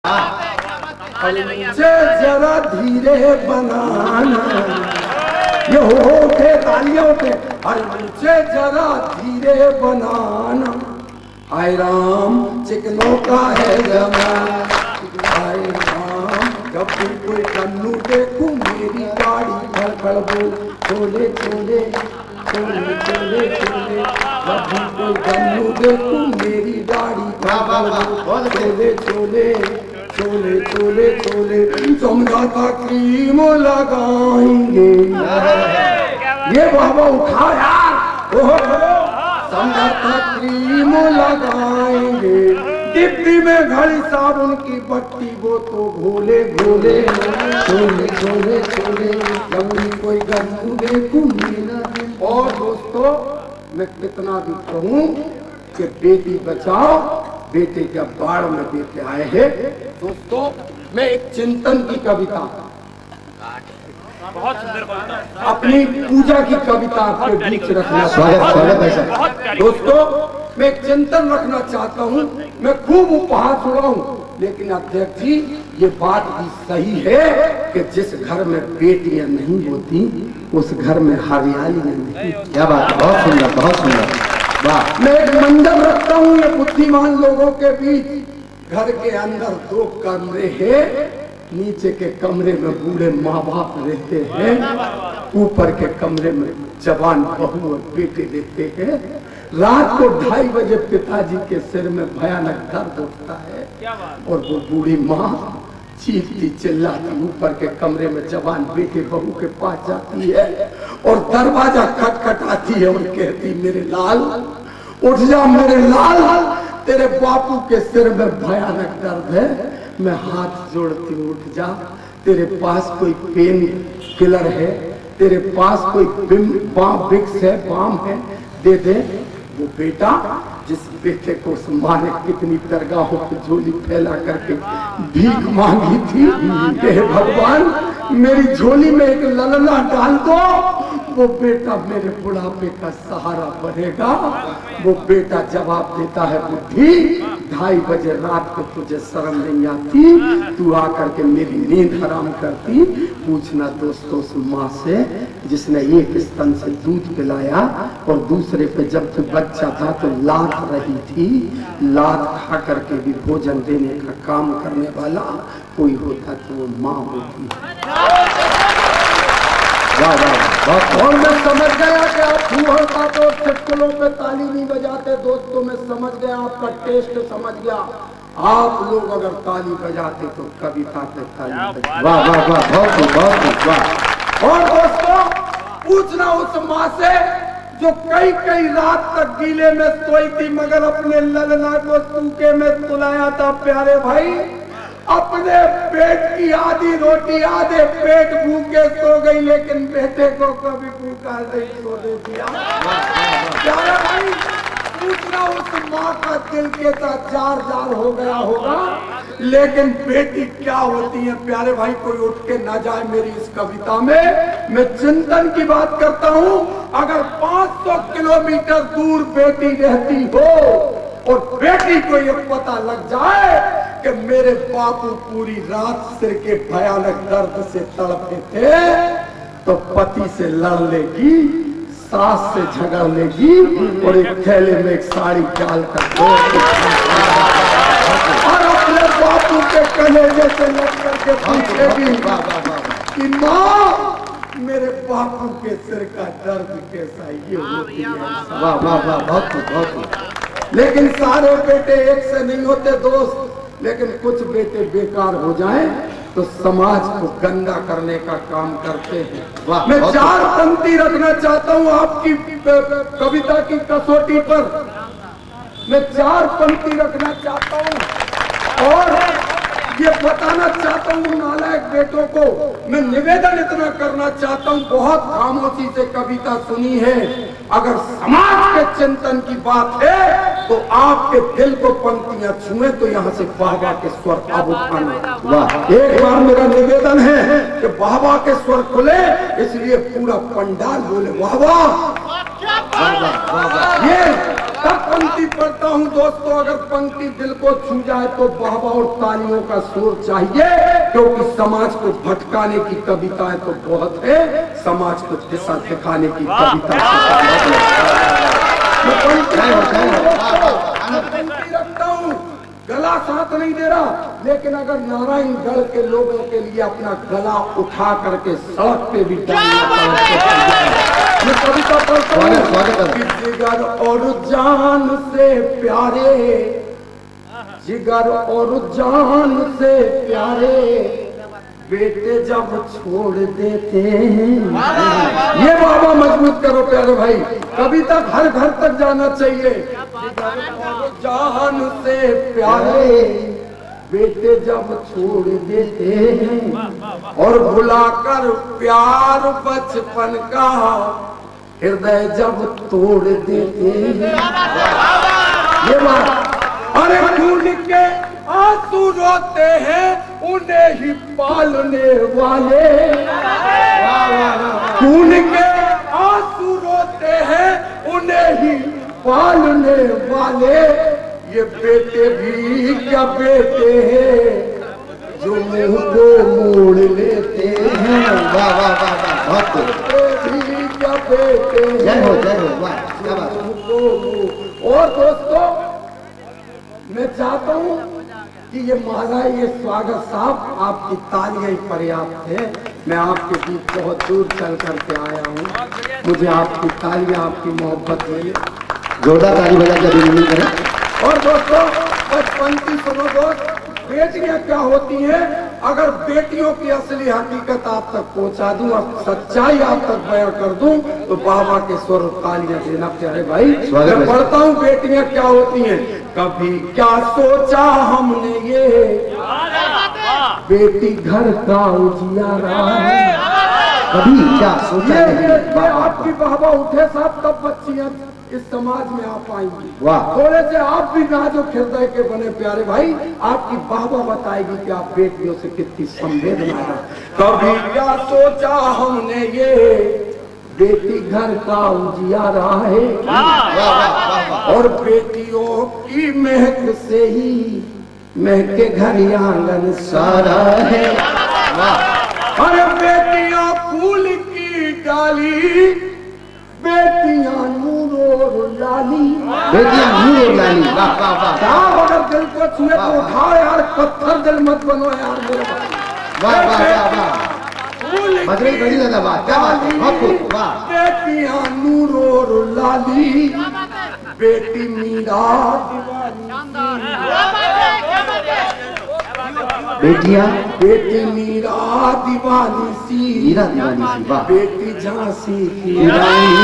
मुझे जरा धीरे बनाना, ये होते तालियों पे। अरे मुझे जरा धीरे बनाना, हाय राम चिकनों का है जमाना। हाय राम जब भी कोई कन्नू देखूं मेरी गाड़ी खड़खड़ बोल, छोले छोले छोले छोले छोले। जब भी कोई कन्नू देखूं मेरी गाड़ी खड़खड़ बोल, छोले छोले छोले छोले छोले। समझाता क्रीम लगाएंगे, ये बाबा उठा यार, समझाता क्रीम लगाएंगे। डिब्बी में घड़ी साबुन की पट्टी वो तो घोले घोले, छोले छोले छोले। जब भी कोई गन्नू देखूं मेरा दिल। और दोस्तों मैं कितना भी कहूं कि बेटी बचाओ बेटे क्या बाढ़ में बेटे आए हैं। दोस्तों मैं एक चिंतन की कविता, बहुत सुंदर कविता, अपनी पूजा की कविता आपके बीच रखना चाहता हूं। दोस्तों मैं एक चिंतन रखना चाहता हूं। मैं खूब उपहास उड़ाऊं, लेकिन अध्यक्ष जी ये बात भी सही है कि जिस घर में बेटियां नहीं होती उस घर में हरियाली नहीं। क्या बात, बहुत सुंदर बहुत सुंदर। वाह। मैं एक मंदिर रखता हूँ ये बुद्धिमान लोगों के बीच। घर के अंदर 2 कमरे हैं, नीचे के कमरे में बूढ़े माँ बाप रहते हैं, ऊपर के कमरे में जवान बहू और बेटे रहते हैं। रात को 2:30 बजे पिताजी के सिर में भयानक दर्द उठता है और वो बूढ़ी माँ चीखती चिल्लाती ऊपर के कमरे में जवान बेटे बहू के पास जाती है और दरवाजा खटखटाती है और कहती मेरे लाल उठ जा, मेरे लाल तेरे बापू के सिर में भयानक दर्द है। मैं हाथ जोड़ती हूँ उठ जा, तेरे पास कोई पेन किलर है, तेरे पास कोई विक्स है, बाम है, दे दे। वो बेटा जिस बेटे को उस माँ ने कितनी दरगाहों की झोली फैला करके भीख मांगी थी कि भगवान मेरी झोली में एक ललना डाल दो, वो बेटा मेरे बुढ़ापे का सहारा बनेगा। वो बेटा जवाब देता है बुद्धि 2:30 बजे रात को तुझे शर्म नहीं आती, तू आकर के मेरी नींद हराम करती। पूछना दोस्तों उस माँ से जिसने एक स्तन से दूध पिलाया और दूसरे पे जब तू बच्चा था तो लात रही थी, लात खा करके भी भोजन देने का काम करने वाला कोई होता तो वो माँ होती। और मैं समझ गया कि आप फूहड़ का तो चुटकुलों पे ताली नहीं बजाते। दोस्तों मैं समझ गया, आपका टेस्ट समझ गया। आप लोग अगर ताली बजाते तो कविता पे ताली बजाते। वाह वाह वाह, बहुत वाह। और दोस्तों पूछना उस माँ से जो कई कई रात तक गीले में सोई थी मगर अपने ललना को सूखे में सुलाया था। प्यारे भाई अपने पेट की आधी रोटी आधे पेट भूखे सो गई, लेकिन बेटे को कभी भूखा नहीं सोने दिया। प्यारे भाई पूछना उस माँ का दिल के साथ जार हो गया होगा, लेकिन बेटी क्या होती है। प्यारे भाई कोई उठ के ना जाए मेरी इस कविता में। मैं चिंतन की बात करता हूँ। अगर 500 किलोमीटर दूर बेटी रहती हो और बेटी को ये पता लग जाए कि मेरे बापू पूरी रात सिर के भयानक दर्द से तड़पे थे, तो पति से लड़ लेगी, सास से झगड़ लेगी और एक थैले में एक साड़ी डालकर और अपने बापू के कलेजे से लग करके पूछेगी कि माँ मेरे बापू के सिर का दर्द कैसा। ये होती है। वाह वाह वाह, बहुत बहुत। लेकिन सारे बेटे एक से नहीं होते दोस्त, लेकिन कुछ बेटे बेकार हो जाएं तो समाज को गंदा करने का काम करते हैं। मैं 4 पंक्ति रखना चाहता हूं आपकी कविता की कसौटी पर। मैं 4 पंक्ति रखना चाहता हूं और ये बताना चाहता हूँ नालायक बेटों को। मैं निवेदन इतना करना चाहता हूँ, बहुत खामोशी से कविता सुनी है। अगर समाज के चिंतन की बात है तो आपके दिल को पंक्तियां छुए तो यहाँ से बाबा के स्वर अब उठाना। वाह, एक बार मेरा निवेदन है कि बाबा के स्वर खुले, इसलिए पूरा पंडाल बोले वाह वाह। ये तब पंक्ति पढ़ता हूँ दोस्तों, अगर पंक्ति दिल को छू जाए तो वाहवा और तालियों का शोर चाहिए, क्योंकि समाज को भटकाने की कविताएं तो बहुत है, समाज को दिशा दिखाने की कविता पंक्ति रखता हूँ, गला साथ नहीं दे रहा, लेकिन अगर नारायणगढ़ के लोगों के लिए अपना गला उठा करके सड़क पे भी मैं कविता पढ़ता हूँ कि जिगर और जान से प्यारे, जिगर और जान से प्यारे बेटे जब छोड़ देते हैं। ये बाबा मजबूत करो प्यारे भाई, कविता हर घर तक जाना चाहिए। जान से प्यारे बेटे जब छोड़ देते हैं और भुलाकर प्यार बचपन का हृदय जब तोड़ देते हैं। ये बात, अरे खून के आंसू रोते हैं उन्हें ही पालने वाले, खून के आंसू रोते हैं उन्हें ही पालने वाले, ये बेटे भी क्या बेटे हैं जो मुंह को मोड़ लेते हैं। वाह वाह वाह वाह, बहुत भी क्या बेटे हैं, जय हो जय हो, वाह क्या बात। और दोस्तों मैं चाहता हूँ कि ये माला, ये स्वागत साहब, आपकी तालियां पर्याप्त है। मैं आपके बीच बहुत दूर चल करके आया हूँ, मुझे आपकी तालियां, आपकी मोहब्बत मिले, जोरदार ताली बजा के अभिनंदन करें। और दोस्तों बचपन की सुनो दोस्त, बेटियां क्या होती हैं, अगर बेटियों की असली हकीकत आप तक पहुंचा दूं और सच्चाई आप तक बयां कर दूं तो बाबा के स्वर तालियां देना प्यारे भाई। मैं पढ़ता हूं बेटियां क्या होती हैं। कभी क्या सोचा हमने ये बेटी घर का उजियारा, कभी क्या सोचा ये आपकी बाबा उठे साहब तब बच्चियां इस समाज में आ पाएंगी। वाह, थोड़े से आप भी नाजुक हृदय के बने प्यारे भाई, आपकी बाबा बताएगी कि आप बेटियों से कितनी संवेदना है। कभी क्या सोचा हमने ये बेटी घर का उजियारा है और बेटियों की महक से ही महके घर आंगन सारा है। अरे बेटियां फूल की डाली, बेटियां नूर और लाली, बेटियां नूर और लाली, वाह वाह वाह। साहब अगर दिल को छुए तो उठाओ यार, पत्थर दिल मत बनो यार मेरे भाई। वाह वाह वाह वाह, मदरी बड़ी लगा, वाह क्या बात है, बहुत खूब, वाह। बेटियां नूर और लाली, बेटी मीरा बेटियां, बेटी मीरा दीवानी सी, मीरा दीवानी सी, वाह। बेटी झांसी की रानी,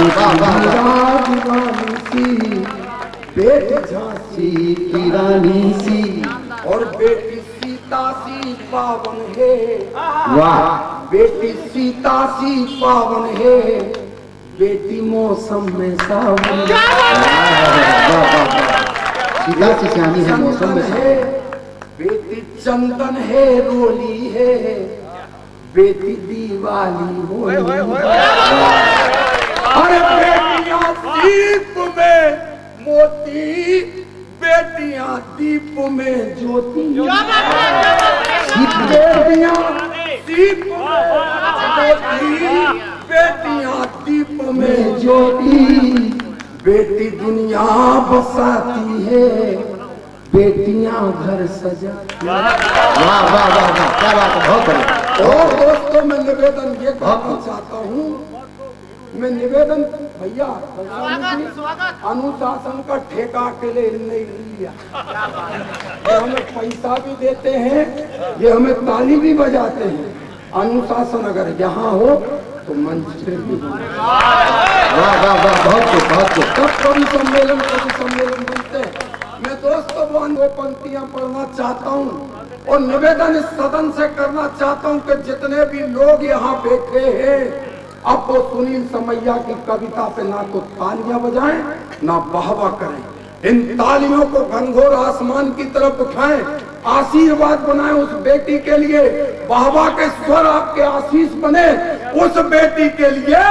वाह वाह मीरा दीवानी सी, बेटी झांसी की रानी सी, और बेटी सीता सी पावन है, वाह। बेटी सीता सी पावन है, बेटी मौसम में सावन सीता सी सियानी है, मौसम में है, बेटी चंदन है रोली है, बेटी दीवाली होली। अरे बेटियां दीप में मोती, बेटियां दीप में ज्योति, बेटियां दीप में मोती, बेटियां दीप में ज्योति, बेटी दुनिया बसाती है, बेटियां घर सजाती। वाह वाह वाह वाह, क्या बात है, बहुत बढ़िया। और दोस्तों मैं निवेदन ये करना चाहता हूँ, मैं निवेदन भैया अनुशासन का ठेका के लिए नहीं लिया, ये हमें पैसा भी देते हैं, ये हमें ताली भी बजाते हैं। अनुशासन अगर यहाँ हो तो मंच पे भी हो। वाह वाह वाह, बहुत खूब बहुत खूब। तब कभी सम्मेलन बनते हैं। मैं दोस्तों वो पंक्तियां पढ़ना चाहता हूँ और निवेदन इस सदन से करना चाहता हूँ कि जितने भी लोग यहाँ बैठे हैं, अब वो सुनील समैया की कविता पे ना तो तालियां बजाएं ना वाहवा करें, इन तालियों को घनघोर आसमान की तरफ उठाएं, आशीर्वाद बनाएं उस बेटी के लिए, वाहवा के स्वर आपके आशीष बने उस बेटी के लिए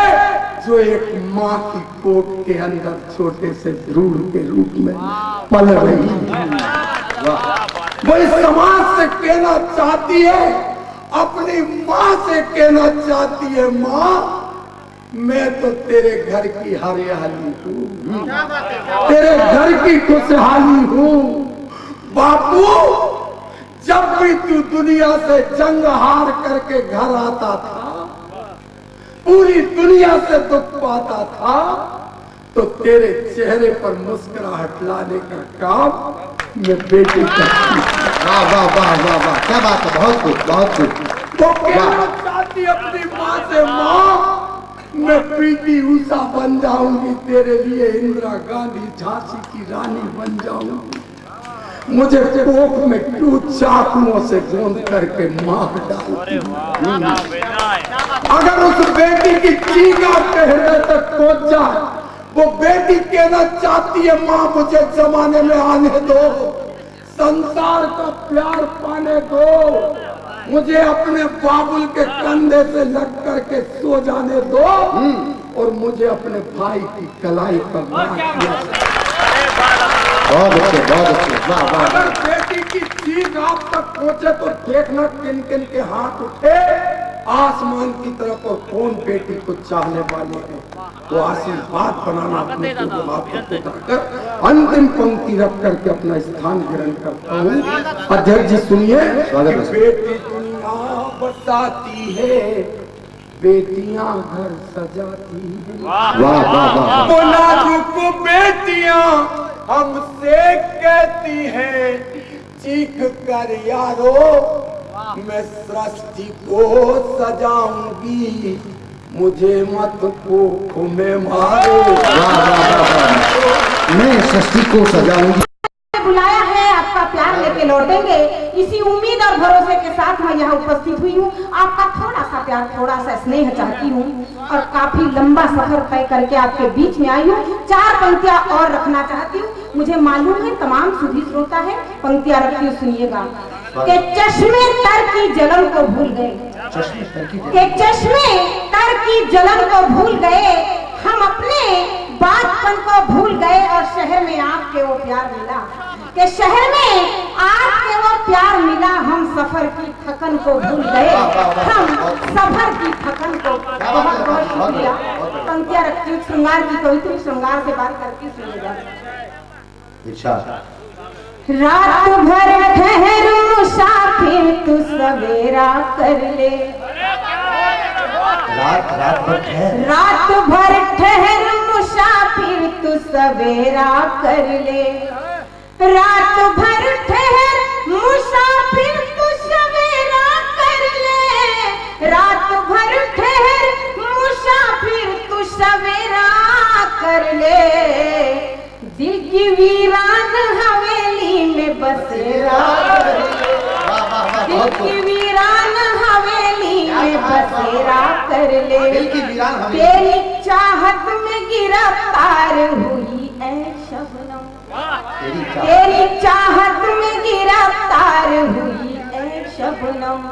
जो एक माँ की कोख के अंदर छोटे से भ्रूण के रूप में पल रही है, वो इस समाज से कहना चाहती है, अपनी माँ से कहना चाहती है, माँ मैं तो तेरे घर की हरियाली हूँ, तेरे घर की खुशहाली हूँ। बापू जब भी तू दुनिया से जंग हार करके घर आता था, पूरी दुनिया से दुख पाता था, तो तेरे चेहरे पर मुस्कुराहट लाने का काम मैं बेटी करती। वाह वाह वाह वाह वाह, क्या बात है, बहुत कुछ बहुत कुछ। वो कहना चाहती अपनी माँ से, माँ मैं पीटी उषा बन जाऊंगी तेरे लिए, इंदिरा गांधी झांसी की रानी बन जाऊंगी, मुझे कोख में क्यों चाकुओं से गोंद करके मार डालती। अगर उस बेटी की चीखा कहने तक पहुंच जाए, वो बेटी कहना चाहती है, माँ मुझे जमाने में आने दो, संसार का प्यार पाने दो, मुझे अपने बाबुल के कंधे से लग करके सो जाने दो, और मुझे अपने भाई की कलाई पर बहुत अच्छे बहुत अच्छे, वाह वाह। अगर बेटी की चीख आप तक पहुंचे तो देखना किन किन के हाथ उठे आसमान की तरफ, और कौन बेटी को चाहने वाले हैं, तो आशीर्वाद बनाना अपने को हाथ उठाकर अंतिम पंक्ति रख करके अपना स्थान ग्रहण करता हूँ। अध्यक्ष जी सुनिए, बेटी दुनिया बसाती है, बेटियां घर सजाती हैं, वाह वाह वाह। वो नाजुक बेटियां हमसे कहती है, चीख कर यारो मैं सृष्टि को सजाऊंगी, मुझे मत कोख में मारो। मैं सृष्टि को सजाऊंगी। बुलाया है, आपका प्यार लेके लौटेंगे, इसी उम्मीद और भरोसे के साथ मैं यहाँ उपस्थित हुई हूँ। आपका थोड़ा सा प्यार, थोड़ा सा स्नेह चाहती हूँ, और काफी लंबा सफर तय करके आपके बीच में आई हूँ। 4 पंक्तियाँ और रखना चाहती हूँ। मुझे मालूम है तमाम सुधी श्रोता है, पंक्तियाँ रखती हूँ, सुनिएगा। के चश्मे तर की जलन को भूल गए, के चश्मे तर की जलन को भूल गए, हम अपने बातपन को भूल गए, और शहर में आपके वो प्यार मिला, के शहर में आपके वो प्यार मिला, हम सफर की थकन को भूल गए, हम सफर की थकन को। बहुत बहुत शुक्रिया। पंक्तियाँ रखती हूँ, श्रृंगार की कवित्री, श्रृंगार से बात करती सुनिएगा। रात भर ठहरू मुसाफिर तू सवेरा कर ले, रात भर ठहरू मुसाफिर तू सवेरा कर ले, रात भर ठहर मुसाफिर तू सवेरा कर ले, रात भर ठहर मुसाफिर तू सवेरा कर ले, दिल की वीरान हवेली में बसेरा कर ले, दिल की वीरान हवेली में बसेरा कर ले, तेरी चाहत में गिरफ्तार हुई ऐ शबनम, तेरी चाहत में गिरफ्तार हुई ऐ शबनम,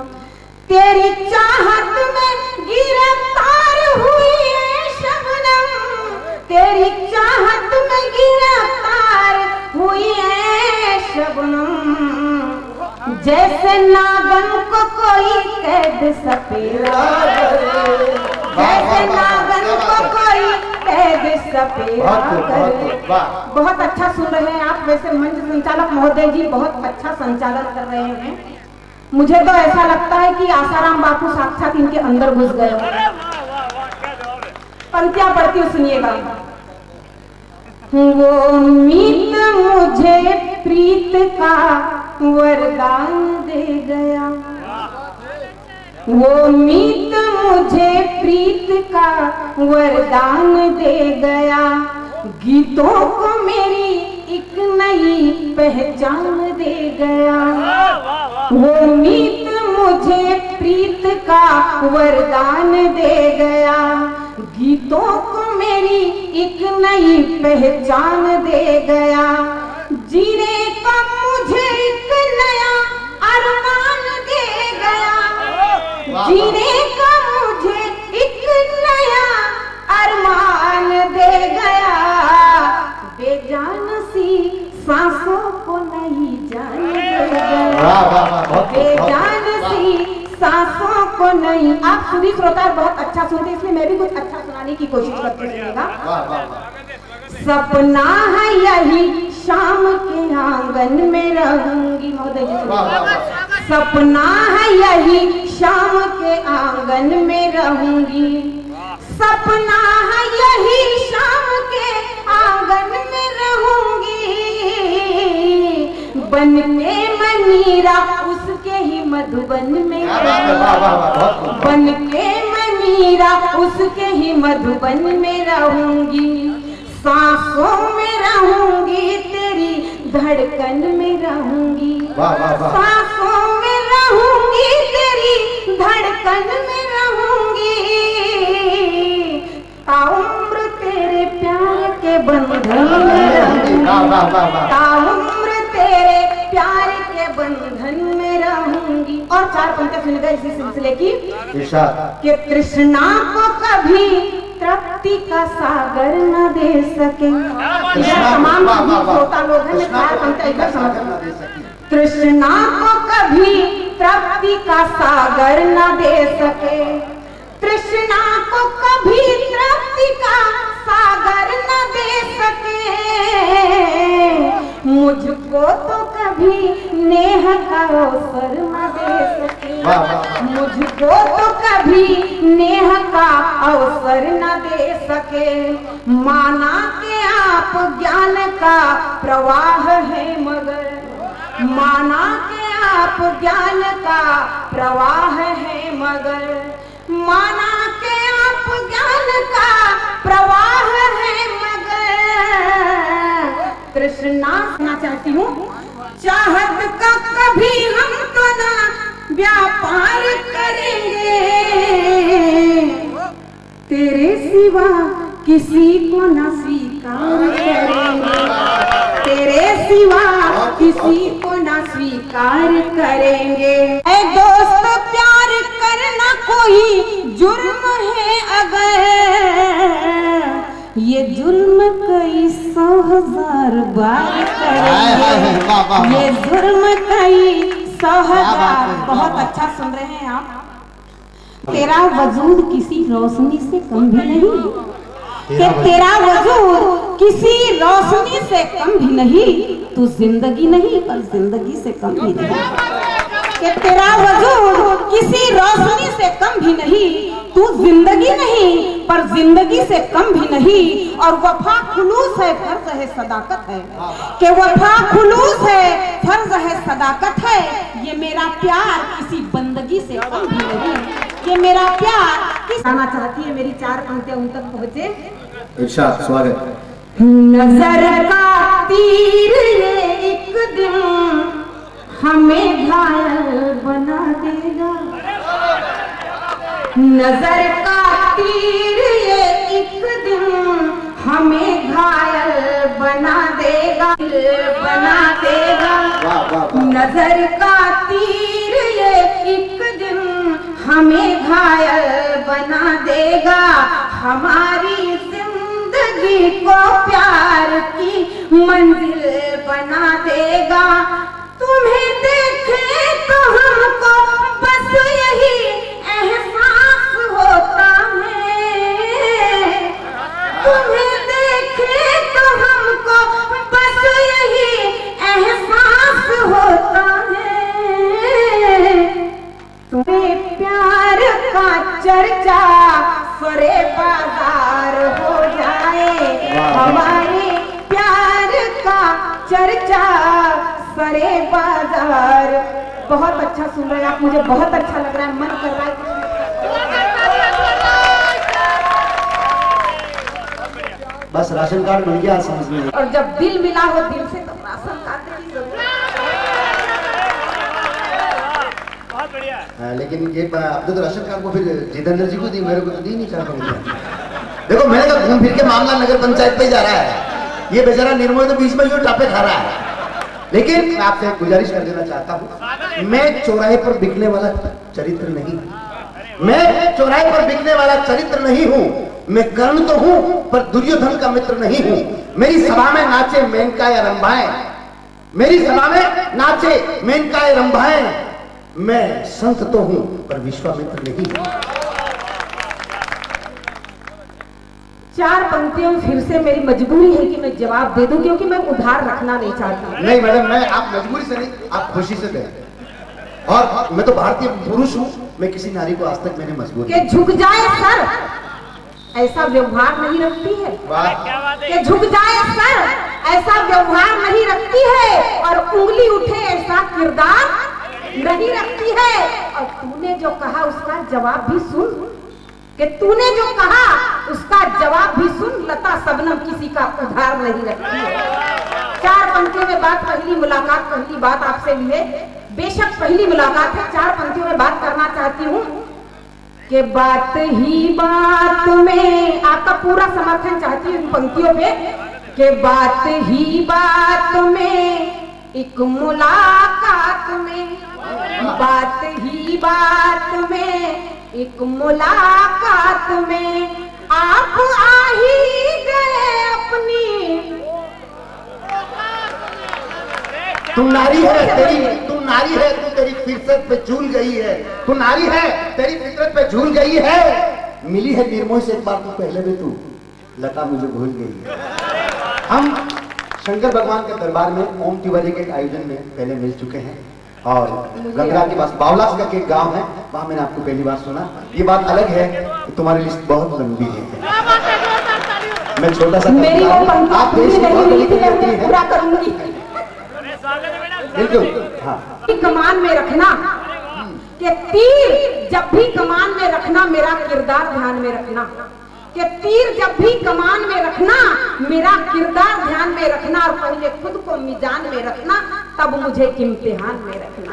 तेरी चाहत में गिरफ्तार हुई ऐ शबनम, तेरी चाहत में गिरफ्तार हुई ऐ शबनम, जैसे नागन को कोई कैद सपेरा करे, जैसे नागन को कोई कैद सपेरा करे। बहुत अच्छा सुन रहे हैं आप। वैसे मंच संचालक महोदय जी बहुत अच्छा संचालन कर रहे हैं। मुझे तो ऐसा लगता है कि आसाराम बापू साक्षात इनके अंदर घुस गए। पंक्तियां पढ़ती हूँ, सुनिएगा। वो मीत मुझे प्रीत का वरदान दे गया, वो मीत मुझे प्रीत का वरदान दे गया, गीतों को मेरी एक नई पहचान दे गया, वो मीत मुझे प्रीत का वरदान दे गया, गीतों को मेरी एक नई पहचान दे गया, जीने का मुझे एक नया अरमान दे गया, जीने का मुझे एक नया अरमान वाह वाह वाह, बहुत बेजान सी सांसों को नहीं। आप सुधी श्रोता बहुत अच्छा सुनते हैं, इसलिए मैं भी कुछ अच्छा सुनाने की कोशिश करती रहूंगा। वाह वाह वाह। सपना है यही शाम के आंगन में रहूंगी। महोदय जी वाह वाह वाह। सपना है यही शाम के आंगन में रहूंगी। सपना है यही शाम के आंगन में रहूंगी। बन के मनीरा उसके ही मधुबन में रहूंगी। बन के मनीरा उसके ही मधुबन में रहूंगी। सांसों में रहूंगी तेरी धड़कन में रहूंगी। सांसों में रहूंगी तेरी धड़कन में रहूंगी। ताउम्र तेरे प्यार के बंधन में रहूंगी। ताउम्र तेरे प्यार के बंधन में रहूंगी। और 4 पंक्तियां सुन गए इसी सिलसिले की कि तृष्णा को कभी तृप्ति का सागर न दे सके। तमाम श्रोता लोग हैं, 4 पंक्तियां समझना। तृष्णा को कभी तृप्ति का सागर न दे सके। तृष्णा को कभी तृप्ति का सागर न दे सके। मुझको तो कभी नेह का अवसर न दे सके। मुझको तो कभी नेह का अवसर न दे सके। माना के आप ज्ञान का प्रवाह है मगर। माना के आप ज्ञान का प्रवाह है मगर। माना के आप ज्ञान का प्रवाह है मगर। तृष्णा सुनना चाहती हूँ। चाहत का कभी हम तो ना व्यापार करेंगे। तेरे सिवा किसी को न स्वीकार करेंगे। तेरे सिवा किसी को न स्वीकार करेंगे। ऐ दोस्त प्यार करना कोई जुर्म है अगर। ये जुर्म कई 100,000 बार करेंगे। ये जुर्म कई 100,000। बहुत अच्छा सुन रहे हैं आप। तेरा वजूद किसी रोशनी से कम भी नहीं। कि तेरा वजूद किसी रोशनी से कम भी नहीं। तू जिंदगी नहीं पर जिंदगी से कम भी नहीं। कि तेरा वजूद किसी रोशनी से कम भी नहीं। तू जिंदगी नहीं पर जिंदगी से कम भी नहीं। और वफा खुलूस है फर्ज है सदाकत है। कि वफा खुलूस है फर्ज है सदाकत है। ये मेरा प्यार किसी बंदगी से कम भी नहीं। ये मेरा प्यार किस आना चाहती है। मेरी 4 पंक्तियां उन तक पहुंचे। इरशाद स्वागत। नजर का तीर ये एक दिन हमें घायल बना देगा। नजर का तीर ये एक दिन हमें घायल बना देगा। बना देगा। नजर का तीर ये एक दिन हमें घायल बना देगा। हमारी जिंदगी को प्यार की मंजिल बना देगा। तुम्हें देखे तो हमको बस यही एहसास होता है। तुम्हें देखे तो हमको बस यही एहसास होता है। तुम्हें प्यार का चर्चा सरे बाजार हो जाए। हमारे प्यार का चर्चा सरे बाजार। बहुत अच्छा सुन रहे हैं आप। मुझे बहुत अच्छा लग रहा है। मन कर रहा है। बस राशन कार्ड मिल गया समझ में। और जब दिल मिला हो दिल से तो राशन कार्ड की जरूरत है। लेकिन ये अब तो राशन कार्ड को फिर जितेंद्र जी को दी, मेरे को तो दी नहीं चाहता। देखो मैंने कहा घूम फिर के मामला नगर पंचायत पे जा रहा है। ये बेचारा निर्मोही तो बीच में जो टापे खा रहा है। लेकिन मैं आपसे गुजारिश कर देना चाहता हूँ, मैं चौराहे पर बिकने वाला चरित्र नहीं। मैं चौराहे पर बिकने वाला चरित्र नहीं हूँ। मैं कर्ण तो हूँ पर दुर्योधन का मित्र नहीं हूँ। मेरी सभा में नाचे मेनका या रंभाएं, मेरी सभा में नाचे मेनकाए रंभाएं, मैं संत तो हूं पर विश्वामित्र नहीं। चार पंक्तियों फिर से मेरी मजबूरी है कि मैं जवाब दे दूं, क्योंकि मैं उधार रखना नहीं चाहती। नहीं मैडम, मैं आप मजबूरी से नहीं, आप खुशी से दें। और मैं तो भारतीय पुरुष हूं, मैं किसी नारी को आज तक मैंने मजबूर कि झुक जाए सर, ऐसा व्यवहार नहीं रखती है। कि झुक जाए सर, ऐसा व्यवहार नहीं रखती है, और उंगली उठे ऐसा किरदार नहीं रखती है। और तूने जो कहा उसका जवाब भी सुन, कि तूने जो कहा उसका जवाब भी सुन। लता शबनम किसी का उधार नहीं रखती है। चार पंक्तियों में बात, पहली मुलाकात, पहली बात आपसे भी है, बेशक पहली मुलाकात है। चार पंक्तियों में बात करना चाहती हूँ कि बात ही बात में, आपका पूरा समर्थन चाहती हूँ इन पंक्तियों पे, कि बात ही बात में एक मुलाकात में, बात ही बात में एक मुलाकात में आप आ ही गए अपनी। तू नारी है तेरी, तू नारी है, तू तेरी फितरत पे झूल गई है, तू नारी है तेरी फितरत पे झूल गई है। मिली है निर्मोही से एक बार तू, पहले भी तू लता मुझे भूल गई है। हम शंकर भगवान के दरबार में ओम तिवारी के एक आयोजन में पहले मिल चुके हैं, और गंगा के पास बावला का एक गांव है, वहां मैंने आपको पहली बार सुना। ये बात अलग है कि तुम्हारी लिस्ट बहुत लंबी है, मैं छोटा सा मेरी वो पंक्ति आप देश की बहुत बड़ी कवयित्री हैं। पूरा करूंगी। बिल्कुल हाँ। कमान में रखना, कि तीर जब भी कमान में रखना मेरा किरदार ध्यान में रखना, कि तीर जब भी कमान में रखना मेरा किरदार ध्यान में रखना, और पहले खुद को मीजान में रखना तब मुझे इम्तिहान में रखना।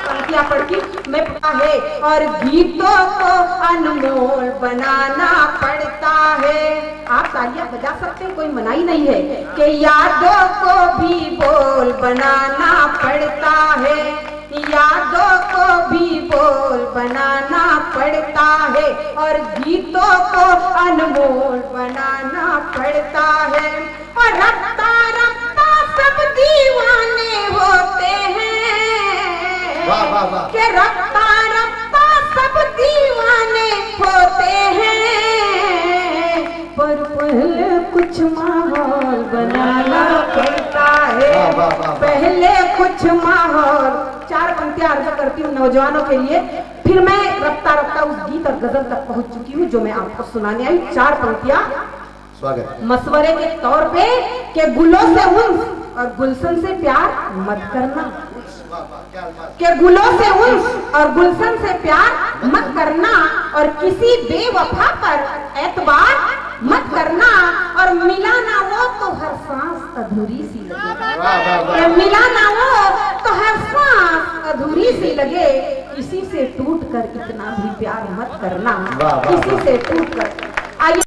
पंक्तियां पढ़ती मैं पढ़ा है। और गीतों को अनमोल बनाना पड़ता है, आप तालियां बजा सकते हैं, कोई मनाही नहीं है, कि यादों को भी बोल बनाना पड़ता है, यादों को भी बोल बनाना पड़ता है, और गीतों को अनमोल बनाना पड़ता है। और रफ्ता रफ्ता सब दीवाने होते हैं, वाह वाह वाह। कि रफ्ता रफ्ता सब दीवाने होते हैं, पर पहले कुछ माहौल बनाना पड़ता है, वाह वाह वाह। पहले कुछ माहौल। चार पंक्तियां अर्ज करती हूँ नौजवानों के लिए, फिर मैं रफ्ता रफ्ता उस गीत और गजल तक पहुंच चुकी हूँ जो मैं आपको सुनाने आई। चार पंक्तियां स्वागत। मशवरे के तौर पे, कि गुलों से उन्स और गुलशन से प्यार मत करना, कि गुलों से उन्स और गुलशन से प्यार मत करना, और किसी बेवफा पर एतबार मत करना, और मिला ना वो तो हर सांस अधूरी सी लगे, मिला ना वो तो हर सांस अधूरी सी लगे, किसी से टूट कर इतना भी प्यार मत करना, किसी से टूट कर। आइए